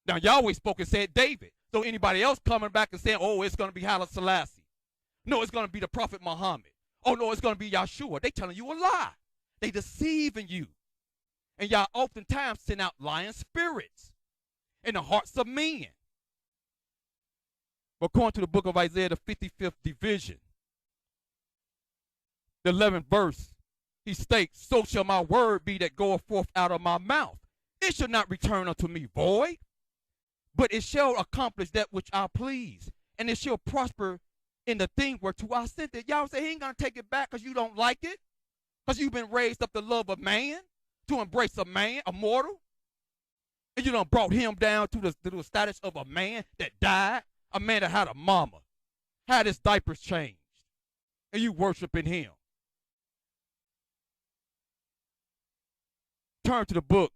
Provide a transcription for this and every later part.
Now, Yahweh spoke and said David. So anybody else coming back and saying, oh, it's going to be Haile Selassie. No, it's going to be the Prophet Muhammad. Oh, no, it's going to be Yahshua. They telling you a lie. They deceiving you. And y'all oftentimes send out lying spirits in the hearts of men. But according to the book of Isaiah, the 55th division, the 11th verse, he states, so shall my word be that goeth forth out of my mouth. It shall not return unto me void, but it shall accomplish that which I please, and it shall prosper in the thing whereto I sent it. Y'all say he ain't going to take it back because you don't like it, because you've been raised up to love a man, to embrace a man, a mortal, and you done brought him down to the status of a man that died, a man that had a mama, had his diapers changed, and you worshiping him. Turn to the book,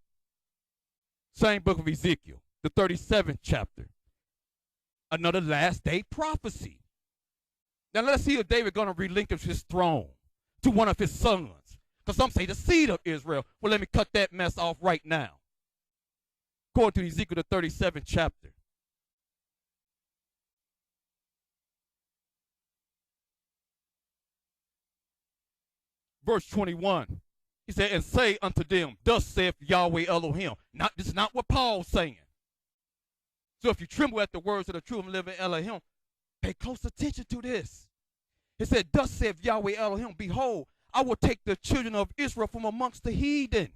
same book of Ezekiel, the 37th chapter. Another last day prophecy. Now let's see if David going to relinquish his throne to one of his sons. Because some say the seed of Israel. Well, let me cut that mess off right now. According to Ezekiel, the 37th chapter. Verse 21. He said, and say unto them, thus saith Yahweh Elohim. This is not what Paul's saying. So if you tremble at the words of the true and living Elohim, pay close attention to this. It said, thus saith Yahweh Elohim, behold, I will take the children of Israel from amongst the heathen,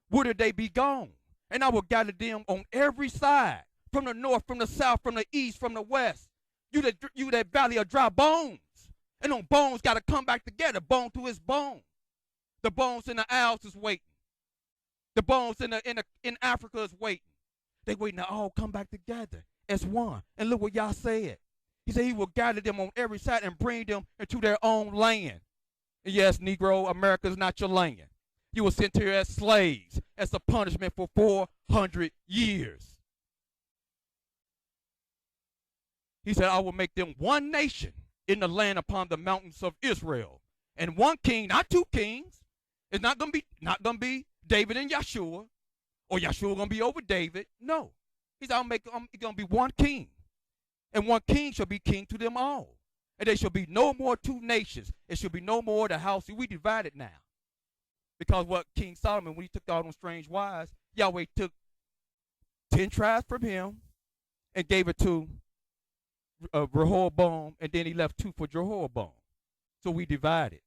whither they be gone, and I will gather them on every side, from the north, from the south, from the east, from the west. You that valley of dry bones, and them bones got to come back together, bone to his bone. The bones in the Isles is waiting. The bones in Africa is waiting. They waiting to all come back together as one. And look what Yah said. He said he will gather them on every side and bring them into their own land. And yes, Negro, America is not your land. You were sent here as slaves, as a punishment for 400 years. He said, I will make them one nation in the land upon the mountains of Israel. And one king, not two kings. It's not gonna be David and Yahshua, or Yahshua gonna be over David. No. He said, it's gonna be one king. And one king shall be king to them all. And there shall be no more two nations. It shall be no more the house. See, we divided now. Because what King Solomon, when he took all those strange wives, Yahweh took 10 tribes from him and gave it to Rehoboam, and then he left 2 for Jeroboam. So we divided.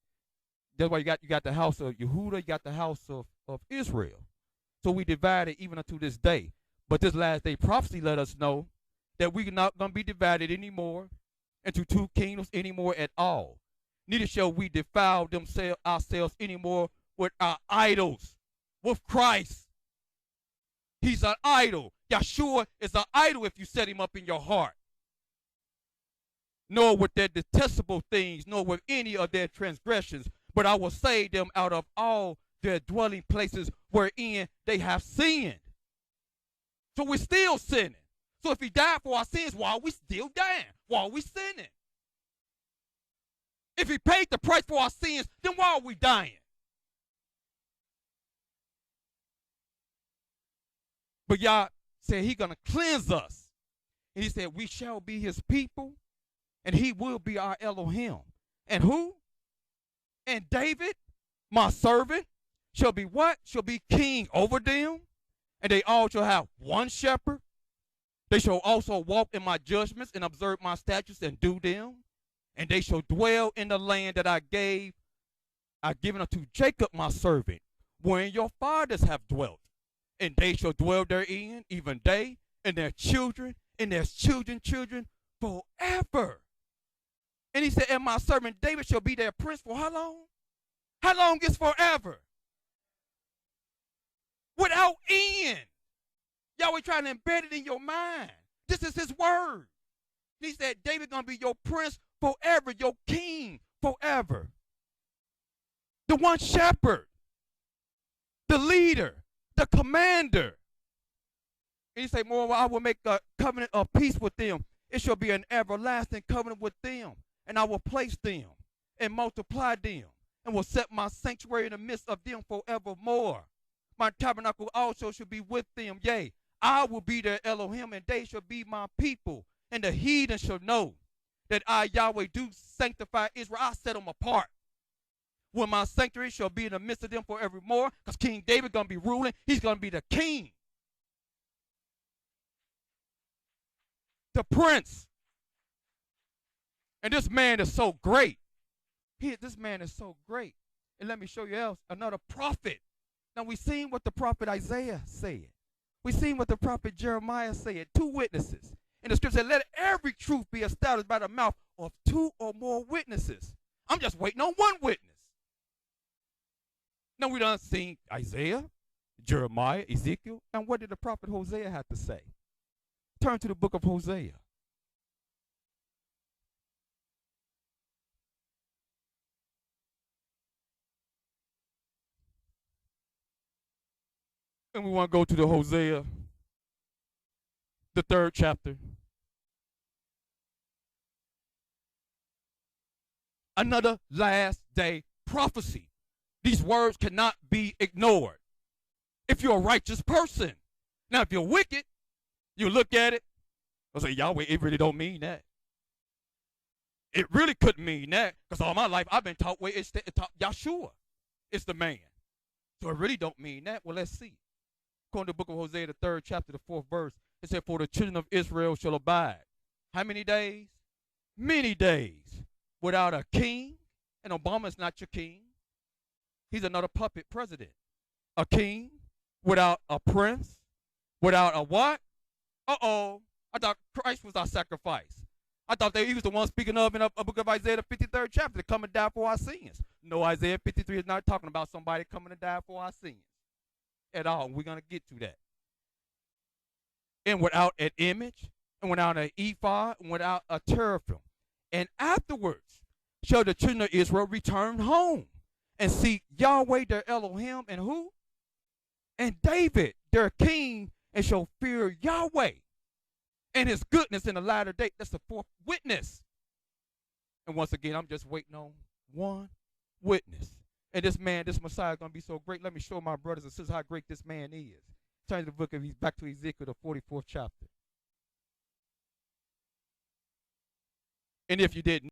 That's why you got the house of Yehudah, you got the house of Israel. So we divided even unto this day. But this last day prophecy let us know that we're not going to be divided anymore into 2 kingdoms anymore at all. Neither shall we defile ourselves anymore with our idols, with Christ. He's an idol. Yahshua is an idol if you set him up in your heart. Nor with their detestable things, nor with any of their transgressions, but I will save them out of all their dwelling places wherein they have sinned. So we're still sinning. So if he died for our sins, why are we still dying? Why are we sinning? If he paid the price for our sins, then why are we dying? But Yah said he's going to cleanse us. And he said we shall be his people, and he will be our Elohim. And who? And David, my servant, shall be what? Shall be king over them. And they all shall have one shepherd. They shall also walk in my judgments and observe my statutes and do them. And they shall dwell in the land that I given unto Jacob my servant, wherein your fathers have dwelt. And they shall dwell therein, even they and their children and their children's children forever. And he said, and my servant David shall be their prince for how long? How long is forever? Without end. Yahweh trying to embed it in your mind. This is his word. He said David going to be your prince forever, your king forever. The one shepherd, the leader, the commander. And he said, moreover, I will make a covenant of peace with them. It shall be an everlasting covenant with them. And I will place them and multiply them and will set my sanctuary in the midst of them forevermore. My tabernacle also shall be with them. Yea, I will be their Elohim, and they shall be my people. And the heathen shall know that I, Yahweh, do sanctify Israel. I set them apart. When my sanctuary shall be in the midst of them forevermore, because King David going to be ruling. He's going to be the king, the prince. And this man is so great. This man is so great. And let me show you else another prophet. Now we seen what the prophet Isaiah said. We seen what the prophet Jeremiah said. 2 witnesses. And the scripture said, let every truth be established by the mouth of 2 or more witnesses. I'm just waiting on 1 witness. Now we done seen Isaiah, Jeremiah, Ezekiel. And what did the prophet Hosea have to say? Turn to the book of Hosea. And we want to go to the Hosea, the 3rd chapter. Another last day prophecy. These words cannot be ignored. If you're a righteous person. Now, if you're wicked, you look at it, I'll say, Yahweh, it really don't mean that. It really couldn't mean that, because all my life I've been taught where it's Yahshua. It's the man. So it really don't mean that. Well, let's see. According to the book of Hosea, the 3rd chapter, the 4th verse, it said, for the children of Israel shall abide. How many days? Many days. Without a king. And Obama is not your king. He's another puppet president. A king. Without a prince. Without a what? Uh-oh. I thought Christ was our sacrifice. I thought he was the one speaking of in a book of Isaiah, the 53rd chapter, to come and die for our sins. No, Isaiah 53 is not talking about somebody coming to die for our sins at all. We're going to get to that. And without an image, and without an ephod, and without a teraphim. And afterwards shall the children of Israel return home and seek Yahweh their Elohim, and who? And David their king, and shall fear Yahweh and his goodness in the latter day. That's the 4th witness. And once again, I'm just waiting on 1 witness. And this man, this Messiah is going to be so great. Let me show my brothers and sisters how great this man is. Turn to the book of, back to Ezekiel, the 44th chapter. And if you didn't